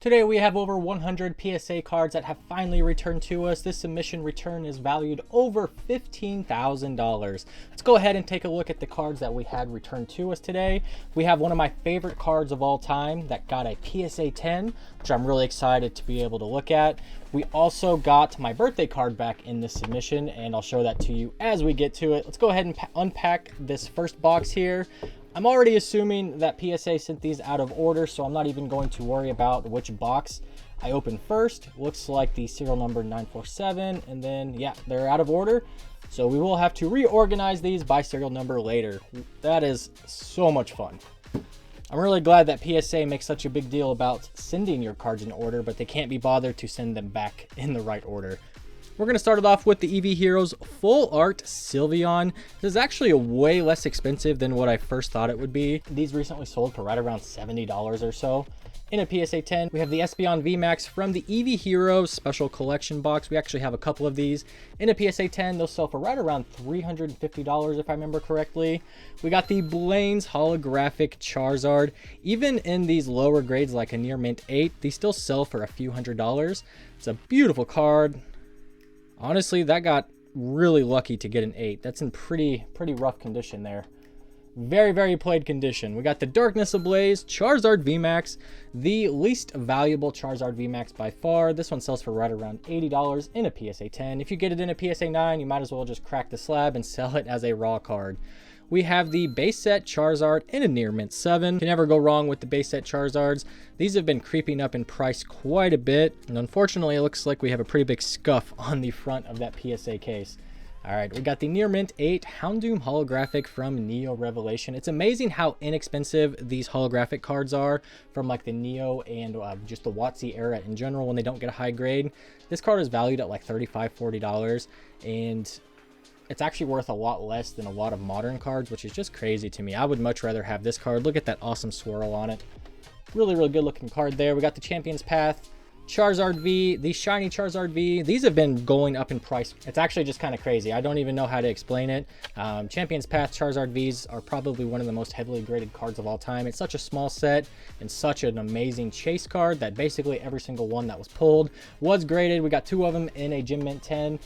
Today we have over 100 PSA cards that have finally returned to us. This submission return is valued over $15,000. Let's go ahead and take a look at the cards that we had returned to us today. We have one of my favorite cards of all time that got a PSA 10, which I'm really excited to be able to look at. We also got my birthday card back in this submission, and I'll show that to you as we get to it. Let's go ahead and unpack this first box here. I'm already assuming that PSA sent these out of order, so I'm not even going to worry about which box I opened first. Looks like the serial number 947, and then yeah, they're out of order. So we will have to reorganize these by serial number later. That is so much fun. I'm really glad that PSA makes such a big deal about sending your cards in order, but they can't be bothered to send them back in the right order. We're going to start it off with the EV Heroes Full Art Sylveon. This is actually way less expensive than what I first thought it would be. These recently sold for right around $70 or so. In a PSA 10, we have the Espeon VMAX from the EV Heroes Special Collection box. We actually have a couple of these. In a PSA 10, they'll sell for right around $350 if I remember correctly. We got the Blaine's Holographic Charizard. Even in these lower grades like a Near Mint 8, these still sell for a few $100s. It's a beautiful card. Honestly, that got really lucky to get an 8. That's in pretty rough condition there. Very played condition. We got the Darkness Ablaze Charizard VMAX, the least valuable Charizard VMAX by far. This one sells for right around $80 in a PSA 10. If you get it in a PSA 9, you might as well just crack the slab and sell it as a raw card. We have the base set Charizard in a Near Mint 7. Can never go wrong with the base set Charizards. These have been creeping up in price quite a bit, and unfortunately it looks like we have a pretty big scuff on the front of that PSA case. All right, we got the Near Mint 8 Houndoom Holographic from Neo Revelation. It's amazing how inexpensive these holographic cards are from like the Neo and just the WotC era in general when they don't get a high grade. This card is valued at like $35, $40, and it's actually worth a lot less than a lot of modern cards, which is just crazy to me. I would much rather have this card. Look at that awesome swirl on it. Really good looking card there. We got the Champion's Path Charizard V, the shiny Charizard V. These have been going up in price. It's actually just kind of crazy. I don't even know how to explain it. Champion's Path Charizard Vs are probably one of the most heavily graded cards of all time. It's such a small set and such an amazing chase card that basically every single one that was pulled was graded. We got 2 of them in a Gym Mint 10.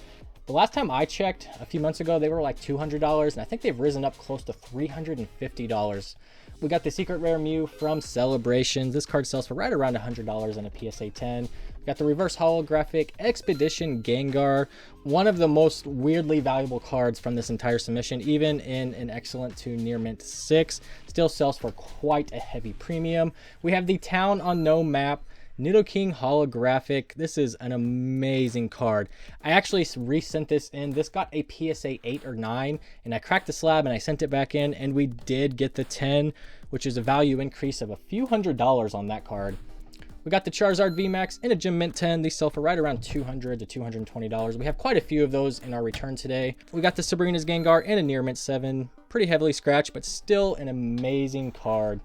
The last time I checked a few months ago, they were like $200, and I think they've risen up close to $350. We got the Secret Rare Mew from Celebrations. This card sells for right around $100 in a PSA 10. We got the Reverse Holographic Expedition Gengar, one of the most weirdly valuable cards from this entire submission, even in an excellent to Near Mint 6. Still sells for quite a heavy premium. We have the Town on No Map Nidoking Holographic. This is an amazing card. I actually resent this in. This got a PSA 8 or 9, and I cracked the slab and I sent it back in, and we did get the 10, which is a value increase of a few $100s on that card. We got the Charizard VMAX in a Gym Mint 10. These sell for right around $200 to $220. We have quite a few of those in our return today. We got the Sabrina's Gengar in a Near Mint 7. Pretty heavily scratched, but still an amazing card.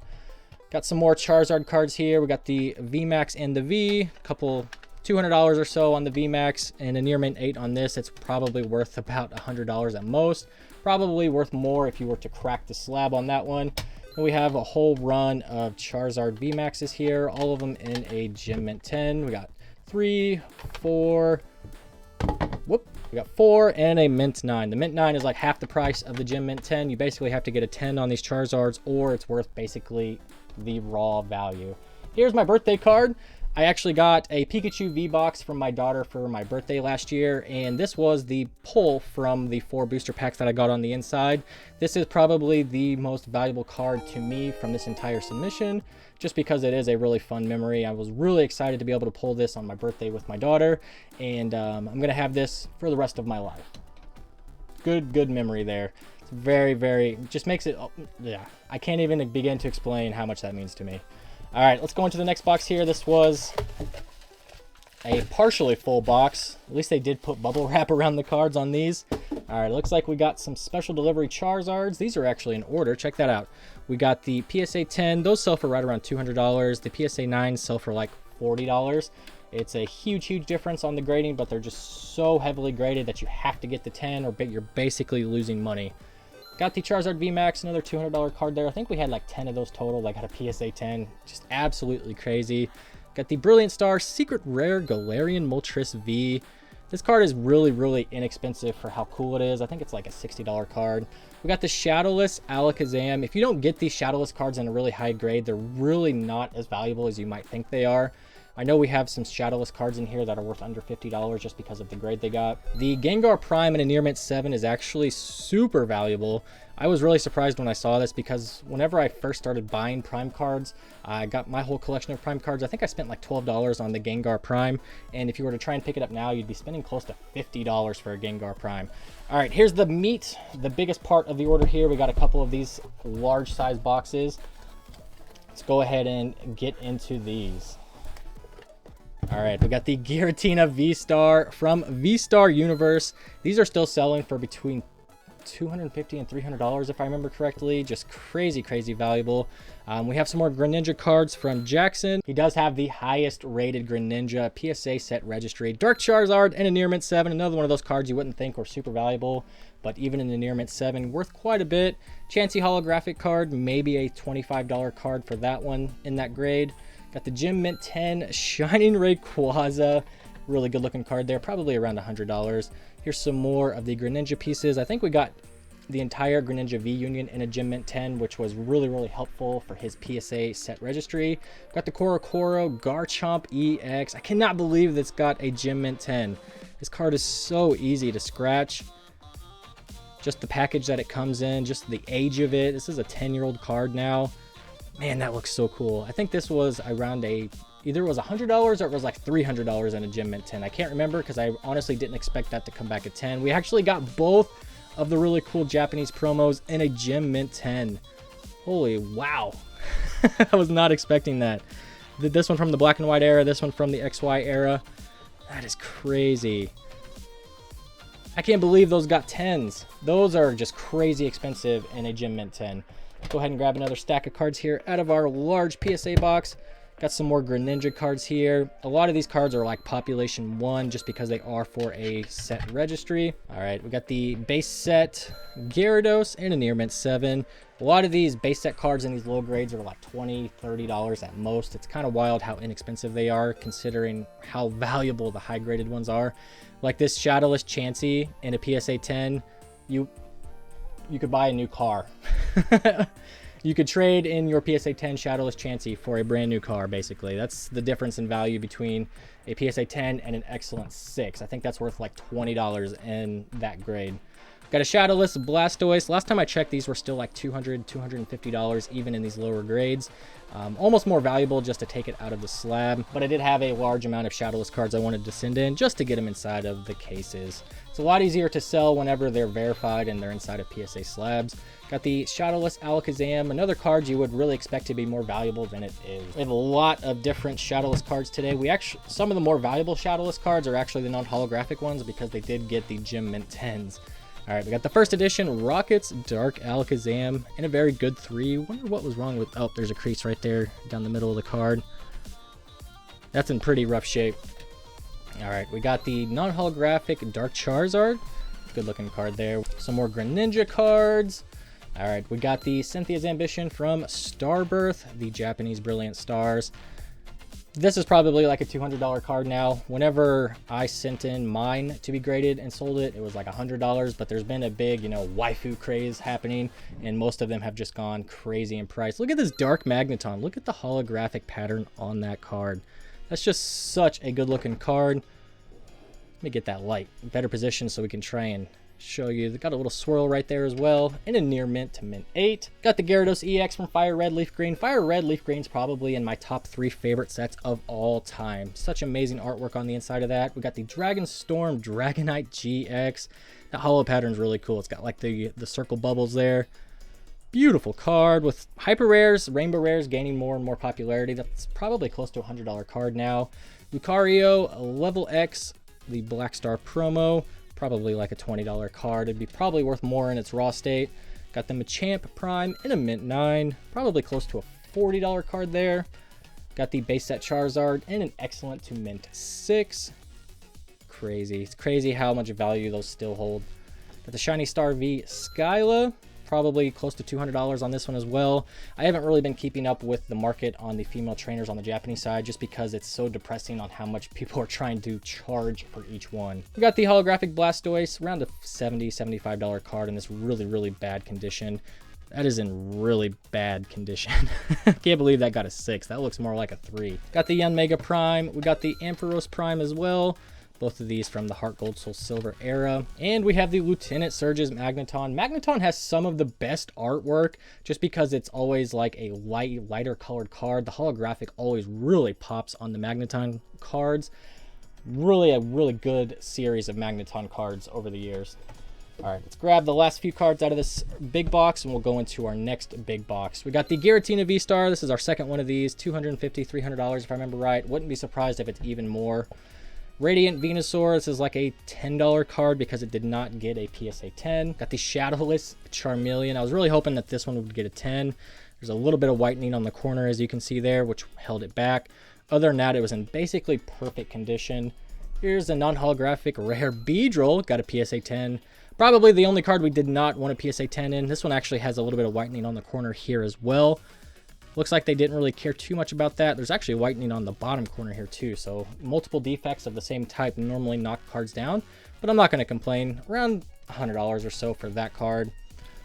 Got some more Charizard cards here. We got the VMAX and the V, a couple $200 or so on the VMAX, and a Near Mint 8 on this. It's probably worth about $100 at most. Probably worth more if you were to crack the slab on that one. And we have a whole run of Charizard VMAXs here, all of them in a Gym Mint 10. We got 3, 4, we got 4 and a Mint 9. The Mint 9 is like half the price of the Gym Mint 10. You basically have to get a 10 on these Charizards, or it's worth basically the raw value. Here's my birthday card. I actually got a Pikachu V-Box from my daughter for my birthday last year, and this was the pull from the 4 booster packs that I got on the inside. This is probably the most valuable card to me from this entire submission, just because it is a really fun memory. I was really excited to be able to pull this on my birthday with my daughter, and I'm going to have this for the rest of my life. Good memory there. It's very, just makes it, yeah, I can't even begin to explain how much that means to me. All right, let's go into the next box here. This was a partially full box. At least they did put bubble wrap around the cards on these. All right, looks like we got some special delivery Charizards. These are actually in order. Check that out. We got the PSA 10. Those sell for right around $200. The PSA 9 sell for like $40. It's a huge difference on the grading, but they're just so heavily graded that you have to get the 10 or you're basically losing money. Got the Charizard VMAX, another $200 card there. I think we had like 10 of those total, like at a PSA 10. Just absolutely crazy. Got the Brilliant Star Secret Rare Galarian Moltres V. This card is really inexpensive for how cool it is. I think it's like a $60 card. We got the Shadowless Alakazam. If you don't get these Shadowless cards in a really high grade, they're really not as valuable as you might think they are. I know we have some Shadowless cards in here that are worth under $50 just because of the grade they got. The Gengar Prime in a Near Mint 7 is actually super valuable. I was really surprised when I saw this because whenever I first started buying Prime cards, I got my whole collection of Prime cards. I think I spent like $12 on the Gengar Prime. And if you were to try and pick it up now, you'd be spending close to $50 for a Gengar Prime. All right, here's the meat, the biggest part of the order here. We got a couple of these large size boxes. Let's go ahead and get into these. All right, we got the Giratina V-Star from V-Star Universe. These are still selling for between $250 and $300 if I remember correctly. Just crazy valuable. We have some more Greninja cards from Jackson. He does have the highest rated Greninja PSA set registry. Dark Charizard and a Near Mint 7. Another one of those cards you wouldn't think were super valuable, but even in the Near Mint 7, worth quite a bit. Chansey holographic card, maybe a $25 card for that one in that grade. Got the Gem Mint 10 Shining Rayquaza. Really good looking card there, probably around $100. Here's some more of the Greninja pieces. I think we got the entire Greninja V Union in a Gem Mint 10, which was really helpful for his PSA set registry. Got the Korokoro Garchomp EX. I cannot believe that's got a Gem Mint 10. This card is so easy to scratch. Just the package that it comes in, just the age of it. This is a 10-year-old card now. Man, that looks so cool. I think this was around either it was $100 or it was like $300 in a Gem Mint 10. I can't remember because I honestly didn't expect that to come back at 10. We actually got both of the really cool Japanese promos in a Gem Mint 10. Holy wow. I was not expecting that. This one from the Black and White era, this one from the XY era. That is crazy. I can't believe those got 10s. Those are just crazy expensive in a Gem Mint 10. Go ahead and grab another stack of cards here out of our large PSA box. Got some more Greninja cards here. A lot of these cards are like population 1 just because they are for a set registry. All right, we got the base set Gyarados and a Near Mint 7. A lot of these base set cards in these low grades are like $20, $30 at most. It's kind of wild how inexpensive they are considering how valuable the high graded ones are. Like this Shadowless Chansey in a PSA 10, you could buy a new car. You could trade in your PSA 10 Shadowless Chansey for a brand new car, basically. That's the difference in value between a PSA 10 and an Excellent 6. I think that's worth like $20 in that grade. Got a Shadowless Blastoise. Last time I checked, these were still like $200, $250 even in these lower grades. Almost more valuable just to take it out of the slab. But I did have a large amount of Shadowless cards I wanted to send in just to get them inside of the cases. It's a lot easier to sell whenever they're verified and they're inside of PSA slabs. Got the Shadowless Alakazam, another card you would really expect to be more valuable than it is. We have a lot of different Shadowless cards today. Some of the more valuable Shadowless cards are actually the non-holographic ones because they did get the Gem Mint 10s. All right, we got the first edition Rockets Dark Alakazam in a very good 3. Wonder what was wrong with... Oh, there's a crease right there down the middle of the card. That's in pretty rough shape. All right, we got the non-holographic Dark Charizard. Good looking card there. Some more Greninja cards. All right, we got the Cynthia's Ambition from Starbirth, the Japanese Brilliant Stars. This is probably like a $200 card now. Whenever I sent in mine to be graded and sold it, it was like $100, but there's been a big, waifu craze happening, and most of them have just gone crazy in price. Look at this Dark Magneton. Look at the holographic pattern on that card. That's just such a good looking card. Let me get that light better position so we can try and show you. They got a little swirl right there as well, and a Near Mint to Mint 8. Got the Gyarados EX from Fire Red Leaf Green. Fire Red Leaf Green's probably in my top 3 favorite sets of all time. Such amazing artwork on the inside of that. We got the Dragon Storm Dragonite GX. That holo pattern's really cool. It's got like the circle bubbles there. Beautiful card with hyper rares, rainbow rares gaining more and more popularity. That's probably close to a $100 card now. Lucario Level X, the Black Star promo. Probably like a $20 card. It'd be probably worth more in its raw state. Got the Machamp Prime in a Mint 9. Probably close to a $40 card there. Got the base set Charizard in an Excellent to Mint 6. Crazy. It's crazy how much value those still hold. Got the Shiny Star V Skyla. probably close to $200 on this one as well. I haven't really been keeping up with the market on the female trainers on the Japanese side just because it's so depressing on how much people are trying to charge for each one. We got the holographic Blastoise, around a $70-$75 card in this really bad condition. That is in really bad condition. Can't believe that got a 6. That looks more like a 3. Got the Mega Prime. We got the Ampharos Prime as well. Both of these from the Heart Gold Soul Silver era. And we have the Lieutenant Surge's Magneton. Magneton has some of the best artwork just because it's always like a lighter colored card. The holographic always really pops on the Magneton cards. Really a really good series of Magneton cards over the years. All right, let's grab the last few cards out of this big box and we'll go into our next big box. We got the Giratina V-Star. This is our second one of these, $250, $300 if I remember right. Wouldn't be surprised if it's even more. Radiant Venusaur. This is like a $10 card because it did not get a PSA 10. Got the Shadowless Charmeleon. I was really hoping that this one would get a 10. There's a little bit of whitening on the corner as you can see there, which held it back. Other than that, it was in basically perfect condition. Here's a non-holographic rare Beedrill. Got a PSA 10. Probably the only card we did not want a PSA 10 in. This one actually has a little bit of whitening on the corner here as well. Looks like they didn't really care too much about that. There's actually whitening on the bottom corner here too. So multiple defects of the same type normally knock cards down. But I'm not going to complain. Around $100 or so for that card.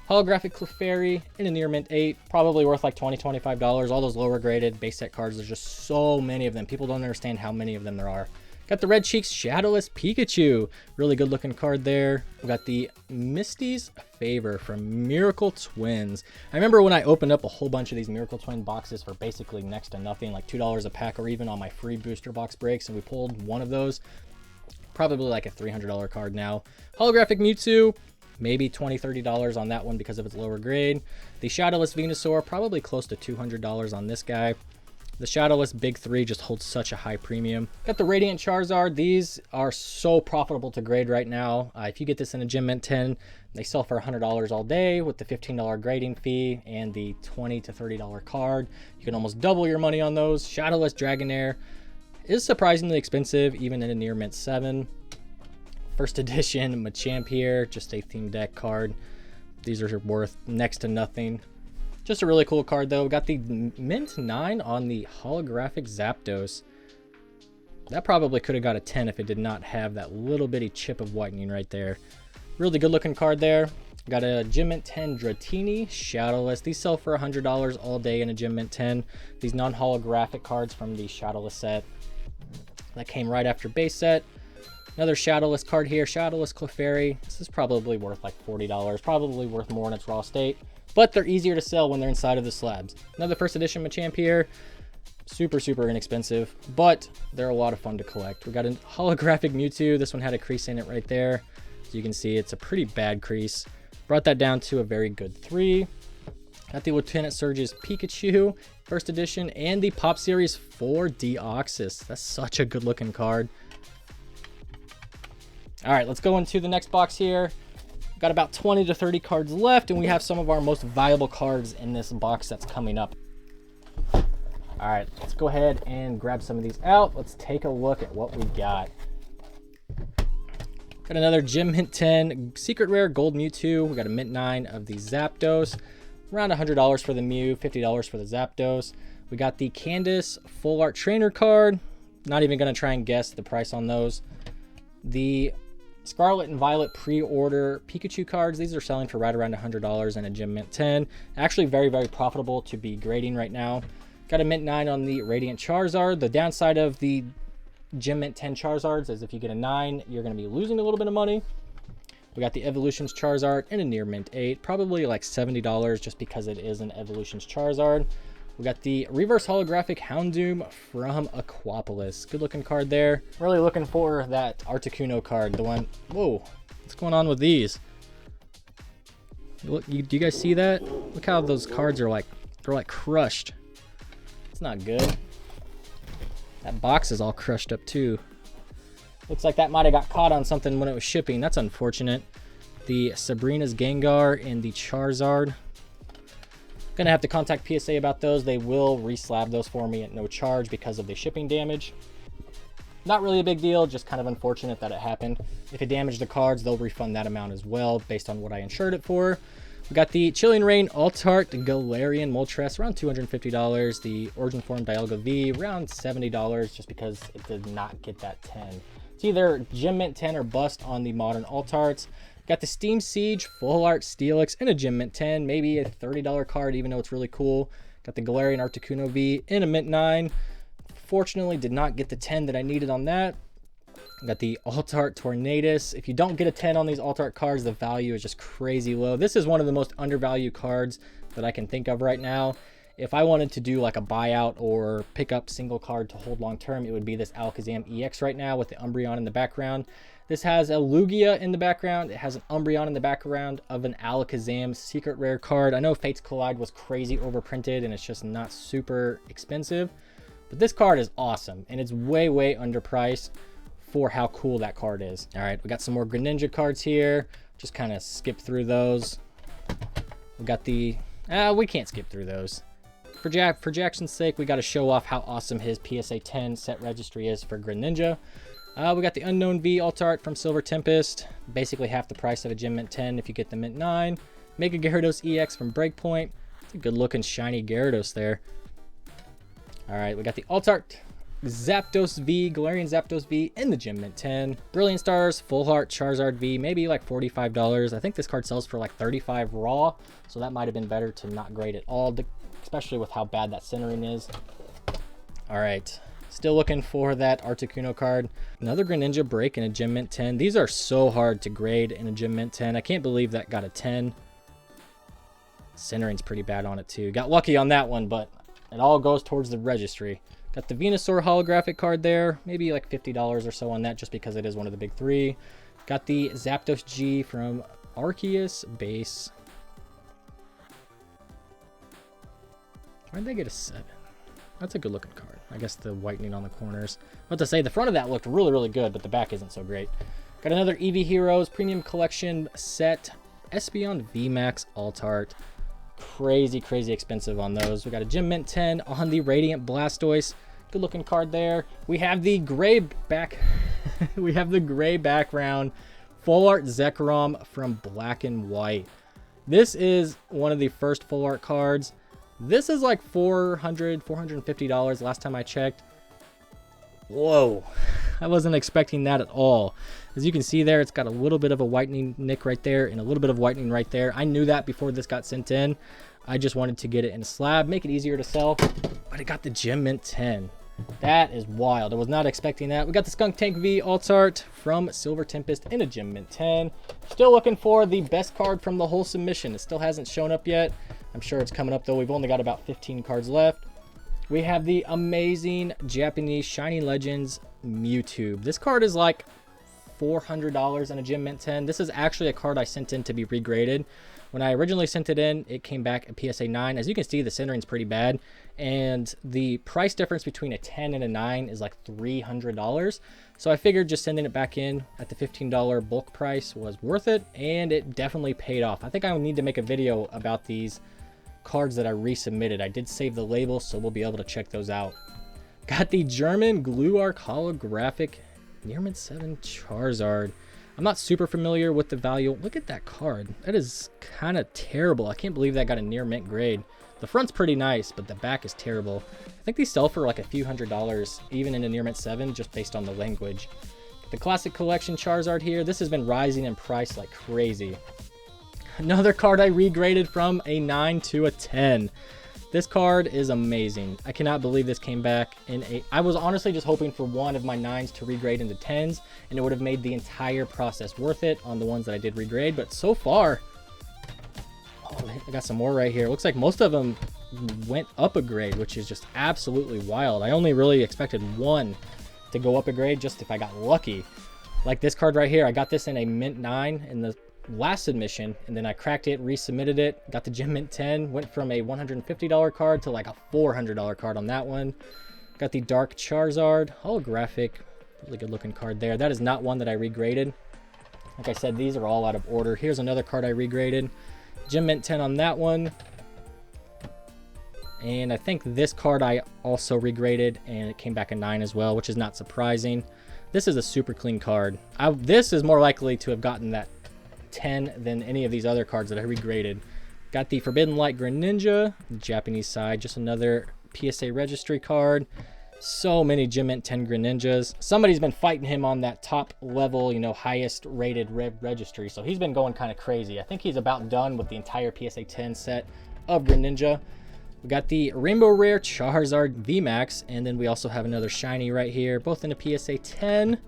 Holographic Clefairy in a near mint 8. Probably worth like $20, $25. All those lower graded base set cards. There's just so many of them. People don't understand how many of them there are. Got the Red Cheeks Shadowless Pikachu. Really good looking card there. We got the Misty's Favor from Miracle Twins. I remember when I opened up a whole bunch of these Miracle Twin boxes for basically next to nothing, like $2 a pack or even on my free booster box breaks, and we pulled one of those. Probably like a $300 card now. Holographic Mewtwo. Maybe $20, $30 on that one because of its lower grade. The Shadowless Venusaur. Probably close to $200 on this guy. The Shadowless Big 3 just holds such a high premium. Got the Radiant Charizard. These are so profitable to grade right now. If you get this in a Gem Mint 10, they sell for $100 all day with the $15 grading fee and the $20 to $30 card. You can almost double your money on those. Shadowless Dragonair is surprisingly expensive, even in a near mint 7. First edition Machamp here, just a theme deck card. These are worth next to nothing. Just a really cool card though. We got the mint 9 on the holographic Zapdos. That probably could have got a 10 if it did not have that little bitty chip of whitening right there. Really good looking card there. Got a Gem Mint 10 Dratini Shadowless. These sell for $100 all day in a Gem Mint 10. These non-holographic cards from the Shadowless set. That came right after base set. Another Shadowless card here. Shadowless Clefairy. This is probably worth like $40. Probably worth more in its raw state. But they're easier to sell when they're inside of the slabs. Another first edition Machamp here. Super inexpensive, but they're a lot of fun to collect. We got a holographic Mewtwo. This one had a crease in it right there. So you can see it's a pretty bad crease. Brought that down to a very good 3. Got the Lieutenant Surge's Pikachu, first edition, and the Pop Series 4 Deoxys. That's such a good looking card. All right, let's go into the next box here. Got about 20 to 30 cards left, and we have some of our most valuable cards in this box that's coming up. All right, let's go ahead and grab some of these out. Let's take a look at what we got. Got another Gem Mint 10 Secret Rare Gold Mewtwo. We got a Mint 9 of the Zapdos. Around $100 for the Mew, $50 for the Zapdos. We got the Candace Full Art Trainer card. Not even going to try and guess the price on those. The Scarlet and Violet pre-order Pikachu cards. These are selling for right around $100 in a Gem Mint 10. Actually very profitable to be grading right now. Got a Mint 9 on the Radiant Charizard. The downside of the Gem Mint 10 Charizards is if you get a 9, you're going to be losing a little bit of money. We got the Evolutions Charizard in a near mint 8. Probably like $70 just because it is an Evolutions Charizard. We got the reverse holographic Houndoom from Aquapolis. Good looking card there. Really looking for that Articuno card. The one, whoa, what's going on with these? Look, do you guys see that? Look how those cards are like, they're like crushed. It's not good. That box is all crushed up too. Looks like that might have got caught on something when it was shipping. That's unfortunate. The Sabrina's Gengar and the Charizard. Gonna have to contact PSA about those. They will reslab those for me at no charge because of the shipping damage. Not really a big deal, just kind of unfortunate that it happened. If it damaged the cards, they'll refund that amount as well based on what I insured it for. We got the Chilean Rain Altart Galarian Moltres, around $250. The Origin Form Dialga V, around $70, just because it did not get that 10. It's either Gem Mint 10 or bust on the modern Altarts. Got the Steam Siege Full Art Steelix in a Gem Mint 10, maybe a $30 card, even though it's really cool. Got the Galarian Articuno V in a Mint 9. Fortunately, did not get the 10 that I needed on that. Got the Altart Tornadus. If you don't get a 10 on these Altart cards, the value is just crazy low. This is one of the most undervalued cards that I can think of right now. If I wanted to do like a buyout or pick up single card to hold long term, it would be this Alakazam EX right now with the Umbreon in the background. This has a Lugia in the background. It has an Umbreon in the background of an Alakazam secret rare card. I know Fates Collide was crazy overprinted and it's just not super expensive, but this card is awesome and it's way, way underpriced for how cool that card is. All right, we got some more Greninja cards here. Just kind of skip through those. We got the, we can't skip through those. For Jackson's sake, we got to show off how awesome his PSA 10 set registry is for Greninja. We got the Unknown V Altart from Silver Tempest. Basically half the price of a Gem Mint 10 if you get the Mint 9. Mega Gyarados EX from Breakpoint. It's a good looking shiny Gyarados there. All right, we got the Altart Zapdos V, Galarian Zapdos V in the Gem Mint 10. Brilliant Stars, Full Heart Charizard V, maybe like $45. I think this card sells for like $35 raw, so that might have been better to not grade at all, especially with how bad that centering is. All right, still looking for that Articuno card. Another Greninja break in a Gem Mint 10. These are so hard to grade in a Gem Mint 10. I can't believe that got a 10. Centering's pretty bad on it too. Got lucky on that one, but it all goes towards the registry. Got the Venusaur holographic card there. Maybe like $50 or so on that just because it is one of the big three. Got the Zapdos G from Arceus base. Why did they get a 7? That's a good looking card. I guess the whitening on the corners. But to say, the front of that looked really, really good, but the back isn't so great. Got another Eevee Heroes Premium Collection set. Espeon VMAX Altart. Crazy, crazy expensive on those. We got a Gem Mint 10 on the Radiant Blastoise. Good looking card there. We have the gray back. We have the gray background Full Art Zekrom from Black and White. This is one of the first Full Art cards. This is like $450 last time I checked. Whoa, I wasn't expecting that at all. As you can see there, it's got a little bit of a whitening nick right there and a little bit of whitening right there. I knew that before this got sent in. I just wanted to get it in a slab, make it easier to sell, but it got the Gem Mint 10. That is wild. I was not expecting that. We got the Skunk Tank V Altart from Silver Tempest in a Gem Mint 10. Still looking for the best card from the whole submission. It still hasn't shown up yet. I'm sure it's coming up though. We've only got about 15 cards left. We have the amazing Japanese Shiny Legends Mewtwo. This card is like $400 in a Gem Mint 10. This is actually a card I sent in to be regraded. When I originally sent it in, it came back a PSA 9. As you can see, the centering's pretty bad. And the price difference between a 10 and a 9 is like $300. So I figured just sending it back in at the $15 bulk price was worth it. And it definitely paid off. I think I need to make a video about these cards that I resubmitted. I did save the label, so we'll be able to check those out. Got the German Glue Arc holographic Near Mint 7 Charizard. I'm not super familiar with the value. Look at that card. That is kind of terrible. I can't believe that got a near mint grade. The front's pretty nice, but the back is terrible. I think these sell for like a few $100s, even in a near mint 7, just based on the language. The Classic Collection Charizard here. This has been rising in price like crazy. Another card I regraded from a 9 to a 10. This card is amazing. I cannot believe this came back in a... I was honestly just hoping for one of my 9s to regrade into 10s, and it would have made the entire process worth it on the ones that I did regrade. But so far... Oh, I got some more right here. Looks like most of them went up a grade, which is just absolutely wild. I only really expected one to go up a grade just if I got lucky. Like this card right here. I got this in a Mint 9 in the last submission, and then I cracked it, resubmitted it, got the Gem Mint 10, went from a $150 card to like a $400 card on that one. Got the Dark Charizard holographic, really good looking card there. That is not one that I regraded. Like I said, these are all out of order. Here's another card I regraded. Gem Mint 10 on that one. And I think this card I also regraded, and it came back a 9 as well, which is not surprising. This is a super clean card. This is more likely to have gotten that 10 than any of these other cards that I regraded. Got the Forbidden Light Greninja, Japanese side, just another PSA registry card. So many Gem Mint 10 Greninjas. Somebody's been fighting him on that top level, you know, highest rated registry. So he's been going kind of crazy. I think he's about done with the entire PSA 10 set of Greninja. We got the Rainbow Rare Charizard VMAX, and then we also have another shiny right here, both in a PSA 10.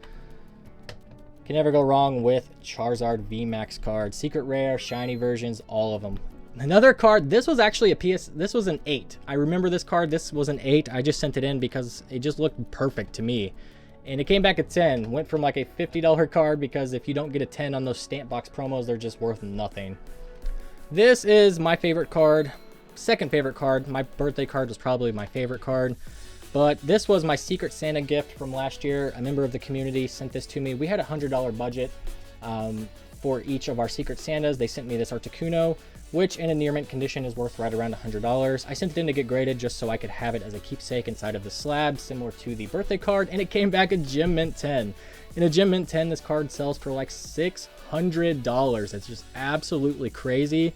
Can never go wrong with Charizard VMAX cards. Secret Rare, shiny versions, all of them. Another card, this was actually this was an 8. I remember this card, this was an 8. I just sent it in because it just looked perfect to me. And it came back at 10. Went from like a $50 card, because if you don't get a 10 on those stamp box promos, they're just worth nothing. This is my favorite card. Second favorite card. My birthday card was probably my favorite card. But this was my Secret Santa gift from last year. A member of the community sent this to me. We had a $100 budget for each of our Secret Santas. They sent me this Articuno, which in a near mint condition is worth right around $100. I sent it in to get graded just so I could have it as a keepsake inside of the slab, similar to the birthday card, and it came back a Gem Mint 10. In a Gem Mint 10, this card sells for like $600. It's just absolutely crazy.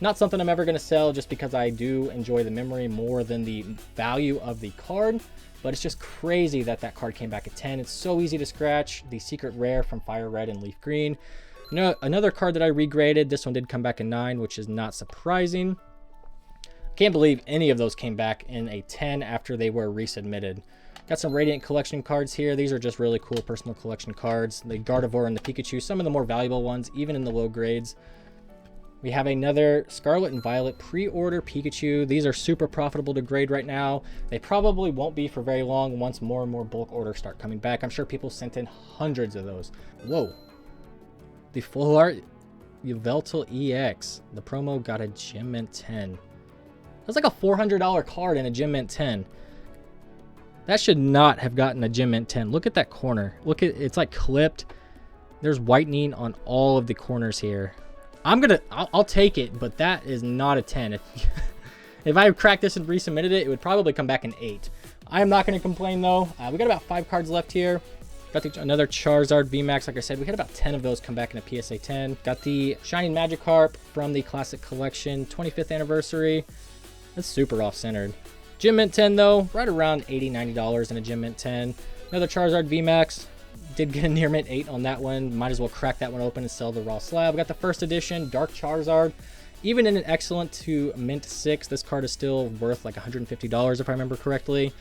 Not something I'm ever going to sell, just because I do enjoy the memory more than the value of the card. But it's just crazy that that card came back at 10. It's so easy to scratch. The Secret Rare from Fire Red and Leaf Green. Another card that I regraded. This one did come back a 9, which is not surprising. Can't believe any of those came back in a 10 after they were resubmitted. Got some Radiant Collection cards here. These are just really cool personal collection cards. The Gardevoir and the Pikachu, some of the more valuable ones, even in the low grades. We have another Scarlet and Violet pre-order Pikachu. These are super profitable to grade right now. They probably won't be for very long once more and more bulk orders start coming back. I'm sure people sent in hundreds of those. Whoa. The Full Art Yveltal EX. The promo got a Gem Mint 10. That's like a $400 card in a Gem Mint 10. That should not have gotten a Gem Mint 10. Look at that corner. Look at it's like clipped. There's whitening on all of the corners here. I'll take it, but that is not a 10. If I cracked this and resubmitted it, it would probably come back an 8. I am not going to complain though. We got about 5 cards left here. Got another Charizard VMAX. Like I said, we had about 10 of those come back in a PSA 10. Got the Shining Magikarp from the Classic Collection 25th anniversary. That's super off-centered. Gem Mint 10 though, right around $80, $90 in a Gem Mint 10. Another Charizard VMAX. Did get a near mint 8 on that one. Might as well crack that one open and sell the raw slab. We got the first edition Dark Charizard. Even in an excellent to mint 6, this card is still worth like $150 if I remember correctly.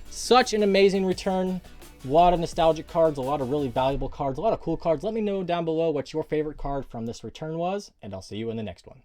Such an amazing return. A lot of nostalgic cards, a lot of really valuable cards, a lot of cool cards. Let me know down below what your favorite card from this return was, and I'll see you in the next one.